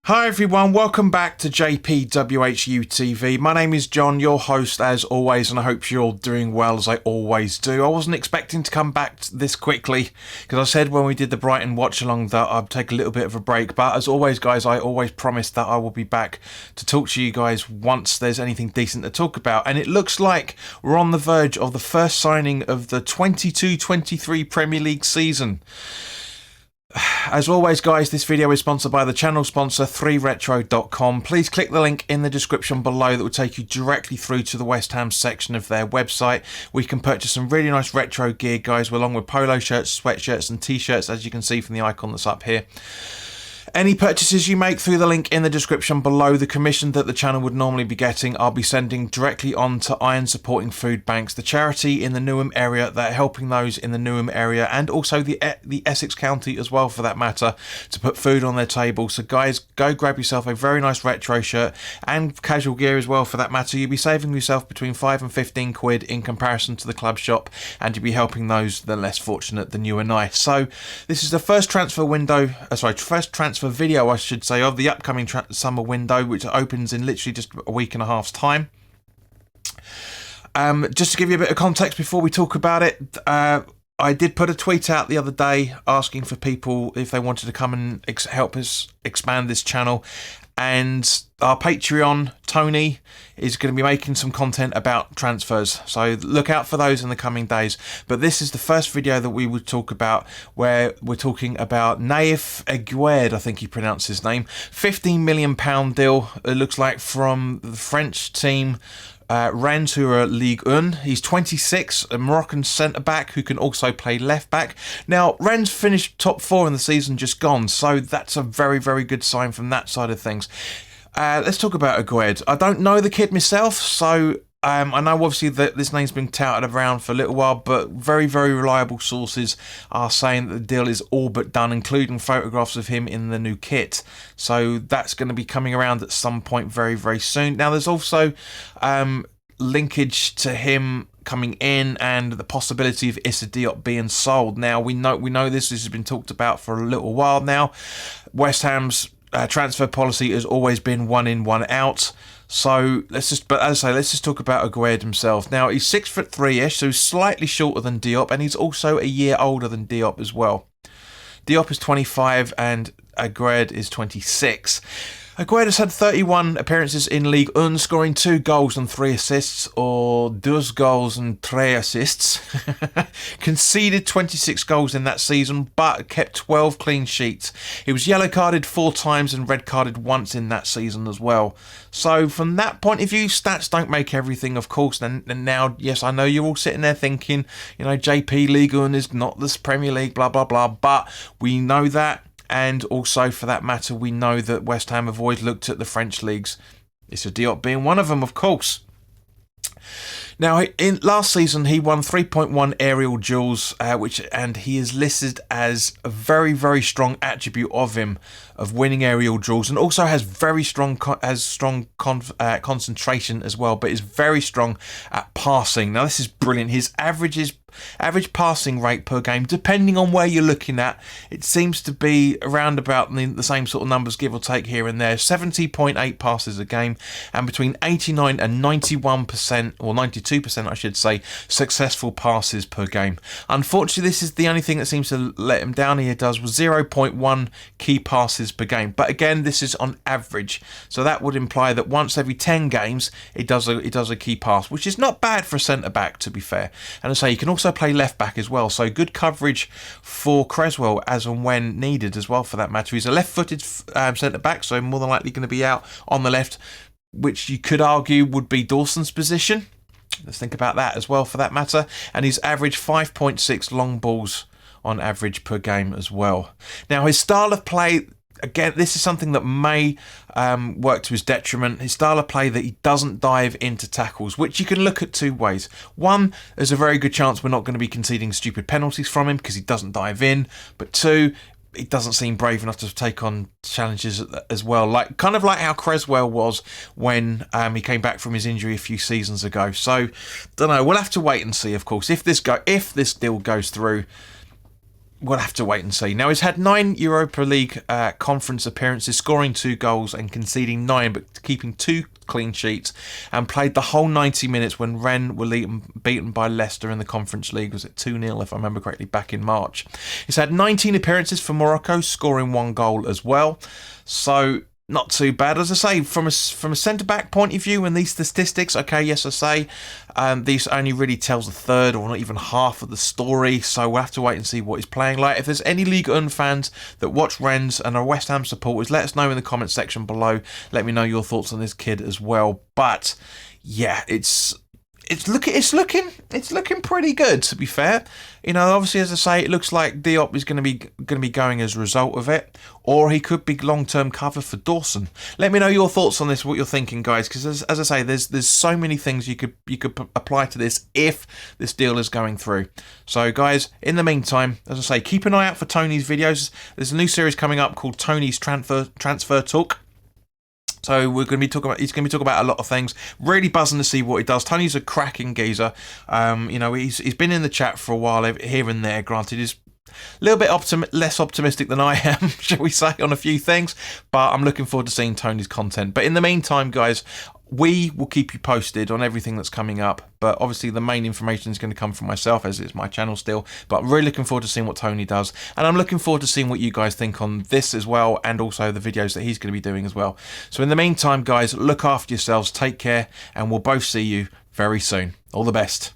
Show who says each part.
Speaker 1: Hi everyone, welcome back to WHU TV. My name is John, your host as always, and I hope you're all doing well as I always do. I wasn't expecting to come back this quickly because I said when we did the Brighton watch along that I'd take a little bit of a break, but as always guys, I always promise that I will be back to talk to you guys once there's anything decent to talk about, and it looks like we're on the verge of the first signing of the 22-23 Premier League season. As always guys, this video is sponsored by the channel sponsor 3retro.com. Please click the link in the description below that will take you directly through to the West Ham section of their website, where you can purchase some really nice retro gear guys, along with polo shirts, sweatshirts and t-shirts, as you can see from the icon that's up here. Any purchases you make through the link in the description below, the commission that the channel would normally be getting, I'll be sending directly on to Iron Supporting Food Banks, the charity in the Newham area that are helping those in the Newham area and also the Essex County as well for that matter, to put food on their table. So guys, go grab yourself a very nice retro shirt and casual gear as well for that matter. You'll be saving yourself between 5 and 15 quid in comparison to the club shop, and you'll be helping those that are less fortunate than you and I. So this is the first transfer window, first transfer video I should say of the upcoming summer window, which opens in literally just a week and a half's time. Just to give you a bit of context before we talk about it, I did put a tweet out the other day asking for people if they wanted to come and help us expand this channel, and our Patreon Tony is going to be making some content about transfers, so look out for those in the coming days. But this is the first video that we would talk about, where we're talking about Nayef Aguerd, I think he pronounced his name. £15 million deal, it looks like, from the French team Rennes, who are Ligue 1. He's 26, a Moroccan centre-back who can also play left-back. Now, Rennes finished top 4 in the season just gone, so that's a very, very good sign from that side of things. Let's talk about Aguerd. I don't know the kid myself, so I know obviously that this name's been touted around for a little while, but very, very reliable sources are saying that the deal is all but done, including photographs of him in the new kit. So that's going to be coming around at some point very, very soon. Now, there's also linkage to him coming in and the possibility of Issa Diop being sold. Now, we know this has been talked about for a little while now. West Ham's transfer policy has always been one in, one out. So let's just talk about Aguerd himself. Now, he's 6'3"-ish, so he's slightly shorter than Diop, and he's also a year older than Diop as well. Diop is 25 and Aguerd is 26. Aguerd has had 31 appearances in Ligue 1, scoring 2 goals and 3 assists, or 2 goals and 3 assists. Conceded 26 goals in that season, but kept 12 clean sheets. He was yellow carded 4 times and red carded once in that season as well. So from that point of view, stats don't make everything, of course. And now, yes, I know you're all sitting there thinking, you know, JP Ligue 1 is not this Premier League, blah, blah, blah. But we know that. And also, for that matter, we know that West Ham have always looked at the French leagues. Issa Diop being one of them, of course. Now, in last season, he won 3.1 aerial duels, and he is listed as a very, very strong attribute of him, of winning aerial duels, and also has very strong concentration as well, but is very strong at passing. Now, this is brilliant. His average passing rate per game, depending on where you're looking at, it seems to be around about the same sort of numbers, give or take here and there. 70.8 passes a game, and between 89 and 91%, or 92% I should say, successful passes per game. Unfortunately, this is the only thing that seems to let him down. He does 0.1 key passes per game, but again, this is on average, so that would imply that once every 10 games he does a key pass, which is not bad for a centre back, to be fair. And I say, he can also play left back as well, so good coverage for Cresswell as and when needed as well, for that matter. He's a left-footed centre back, so more than likely going to be out on the left, which you could argue would be Dawson's position. Let's think about that as well, for that matter. And he's averaged 5.6 long balls on average per game as well. Now, his style of play, again, this is something that may work to his detriment. His style of play, that he doesn't dive into tackles, which you can look at 2 ways. One, there's a very good chance we're not going to be conceding stupid penalties from him because he doesn't dive in. But 2, he doesn't seem brave enough to take on challenges as well, kind of like how Cresswell was when he came back from his injury a few seasons ago. So, don't know. We'll have to wait and see, of course. If this deal goes through, we'll have to wait and see. Now, he's had 9 Europa League conference appearances, scoring 2 goals and conceding 9, but keeping 2 clean sheets, and played the whole 90 minutes when Rennes were beaten by Leicester in the Conference League. Was it 2-0, if I remember correctly, back in March? He's had 19 appearances for Morocco, scoring 1 goal as well. So not too bad. As I say, from a centre-back point of view, and these statistics, okay, yes, I say, these only really tells a third or not even half of the story, so we'll have to wait and see what he's playing like. If there's any Ligue 1 fans that watch Rennes and are West Ham supporters, let us know in the comment section below. Let me know your thoughts on this kid as well. But yeah, it's looking pretty good, to be fair. You know, obviously, as I say, it looks like Diop is going to be going as a result of it, or he could be long-term cover for Dawson. Let me know your thoughts on this, what you're thinking, guys, because as I say, there's so many things you could apply to this if this deal is going through. So, guys, in the meantime, as I say, keep an eye out for Tony's videos. There's a new series coming up called Tony's Transfer Talk. So he's going to be talking about a lot of things. Really buzzing to see what he does. Tony's a cracking geezer. You know, he's been in the chat for a while here and there. Granted, he's a little bit less optimistic than I am, shall we say, on a few things. But I'm looking forward to seeing Tony's content. But in the meantime, guys, we will keep you posted on everything that's coming up. But obviously the main information is going to come from myself, as it's my channel still. But I'm really looking forward to seeing what Tony does. And I'm looking forward to seeing what you guys think on this as well, and also the videos that he's going to be doing as well. So in the meantime, guys, look after yourselves, take care, and we'll both see you very soon. All the best.